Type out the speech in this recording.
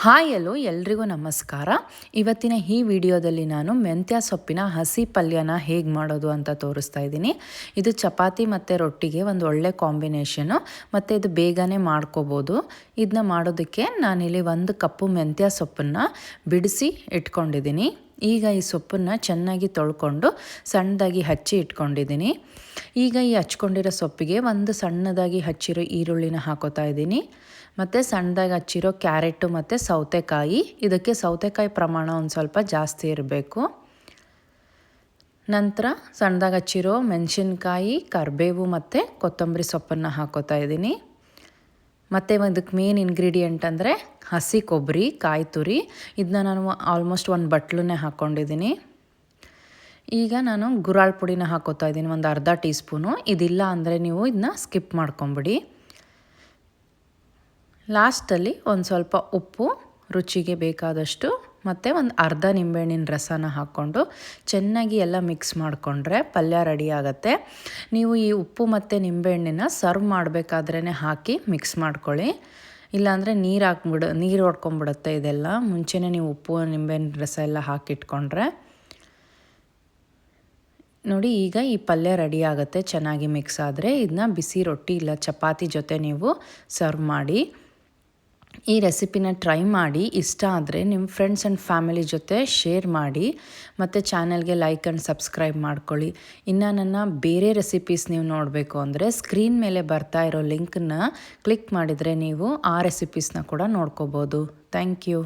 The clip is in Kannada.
ಹಾಯ್ ಎಲ್ಲೋ ಎಲ್ರಿಗೂ ನಮಸ್ಕಾರ. ಇವತ್ತಿನ ಈ ವಿಡಿಯೋದಲ್ಲಿ ನಾನು ಮೆಂತ್ಯ ಸೊಪ್ಪಿನ ಹಸಿ ಪಲ್ಯನ ಹೇಗೆ ಮಾಡೋದು ಅಂತ ತೋರಿಸ್ತಾ ಇದ್ದೀನಿ. ಇದು ಚಪಾತಿ ಮತ್ತು ರೊಟ್ಟಿಗೆ ಒಂದು ಒಳ್ಳೆ ಕಾಂಬಿನೇಷನು ಮತ್ತು ಇದು ಬೇಗನೆ ಮಾಡ್ಕೋಬೋದು. ಇದನ್ನ ಮಾಡೋದಕ್ಕೆ ನಾನಿಲ್ಲಿ 1 ಕಪ್ಪು ಮೆಂತ್ಯ ಸೊಪ್ಪನ್ನು ಬಿಡಿಸಿ ಇಟ್ಕೊಂಡಿದ್ದೀನಿ. ಈಗ ಈ ಸೊಪ್ಪನ್ನು ಚೆನ್ನಾಗಿ ತೊಳ್ಕೊಂಡು ಸಣ್ಣದಾಗಿ ಹಚ್ಚಿ ಇಟ್ಕೊಂಡಿದ್ದೀನಿ. ಈಗ ಈ ಹಚ್ಕೊಂಡಿರೋ ಸೊಪ್ಪಿಗೆ ಒಂದು ಸಣ್ಣದಾಗಿ ಹಚ್ಚಿರೋ ಈರುಳ್ಳಿನ ಹಾಕೋತಾ ಇದ್ದೀನಿ. ಮತ್ತು ಸಣ್ಣದಾಗಿ ಹಚ್ಚಿರೋ ಕ್ಯಾರೆಟು ಮತ್ತು ಸೌತೆಕಾಯಿ. ಇದಕ್ಕೆ ಸೌತೆಕಾಯಿ ಪ್ರಮಾಣ ಒಂದು ಸ್ವಲ್ಪ ಜಾಸ್ತಿ ಇರಬೇಕು. ನಂತರ ಸಣ್ಣದಾಗಿ ಹಚ್ಚಿರೋ ಮೆಣಸಿನ್ಕಾಯಿ, ಕರಿಬೇವು ಮತ್ತು ಕೊತ್ತಂಬರಿ ಸೊಪ್ಪನ್ನು ಹಾಕೋತಾ ಇದ್ದೀನಿ. ಮತ್ತು ಇದಕ್ಕೆ ಮೇನ್ ಇಂಗ್ರೀಡಿಯೆಂಟ್ ಅಂದರೆ ಹಸಿ ಕೊಬ್ಬರಿ, ಕಾಯಿ ತುರಿ. ಇದನ್ನ ನಾನು ಆಲ್ಮೋಸ್ಟ್ 1 ಬಟ್ಲನ್ನೇ ಹಾಕ್ಕೊಂಡಿದ್ದೀನಿ. ಈಗ ನಾನು ಗುರಾಳ್ ಪುಡಿನ ಹಾಕೋತಾ ಇದ್ದೀನಿ, ಒಂದು ಅರ್ಧ ಟೀ ಸ್ಪೂನು. ಇದಿಲ್ಲ ಅಂದರೆ ನೀವು ಇದನ್ನ ಸ್ಕಿಪ್ ಮಾಡ್ಕೊಂಬಿಡಿ. ಲಾಸ್ಟಲ್ಲಿ ಒಂದು ಸ್ವಲ್ಪ ಉಪ್ಪು, ರುಚಿಗೆ ಬೇಕಾದಷ್ಟು, ಮತ್ತು ಒಂದು ಅರ್ಧ ನಿಂಬೆಹಣ್ಣಿನ ರಸನ ಹಾಕ್ಕೊಂಡು ಚೆನ್ನಾಗಿ ಎಲ್ಲ ಮಿಕ್ಸ್ ಮಾಡಿಕೊಂಡ್ರೆ ಪಲ್ಯ ರೆಡಿ ಆಗುತ್ತೆ. ನೀವು ಈ ಉಪ್ಪು ಮತ್ತು ನಿಂಬೆಹಣ್ಣನ್ನ ಸರ್ವ್ ಮಾಡಬೇಕಾದ್ರೇ ಹಾಕಿ ಮಿಕ್ಸ್ ಮಾಡ್ಕೊಳ್ಳಿ. ಇಲ್ಲಾಂದರೆ ನೀರು ಹೊಡ್ಕೊಂಬಿಡುತ್ತೆ. ಇದೆಲ್ಲ ಮುಂಚೆನೇ ನೀವು ಉಪ್ಪು ನಿಂಬೆಹಣ್ಣಿನ ರಸ ಎಲ್ಲ ಹಾಕಿಟ್ಕೊಂಡ್ರೆ ನೋಡಿ. ಈಗ ಈ ಪಲ್ಯ ರೆಡಿ ಆಗುತ್ತೆ ಚೆನ್ನಾಗಿ ಮಿಕ್ಸ್ ಆದರೆ. ಇದನ್ನ ಬಿಸಿ ರೊಟ್ಟಿ ಇಲ್ಲ ಚಪಾತಿ ಜೊತೆ ನೀವು ಸರ್ವ್ ಮಾಡಿ. ಈ ರೆಸಿಪಿನ ಟ್ರೈ ಮಾಡಿ. ಇಷ್ಟ ಆದರೆ ನಿಮ್ಮ ಫ್ರೆಂಡ್ಸ್ ಆ್ಯಂಡ್ ಫ್ಯಾಮಿಲಿ ಜೊತೆ ಶೇರ್ ಮಾಡಿ. ಮತ್ತು ಚಾನಲ್ಗೆ ಲೈಕ್ ಆ್ಯಂಡ್ ಸಬ್ಸ್ಕ್ರೈಬ್ ಮಾಡ್ಕೊಳ್ಳಿ. ಇನ್ನು ನನ್ನ ಬೇರೆ ರೆಸಿಪೀಸ್ ನೀವು ನೋಡಬೇಕು ಅಂದರೆ ಸ್ಕ್ರೀನ್ ಮೇಲೆ ಬರ್ತಾ ಇರೋ ಲಿಂಕನ್ನ ಕ್ಲಿಕ್ ಮಾಡಿದರೆ ನೀವು ಆ ರೆಸಿಪೀಸ್ನ ಕೂಡ ನೋಡ್ಕೋಬೋದು. Thank you.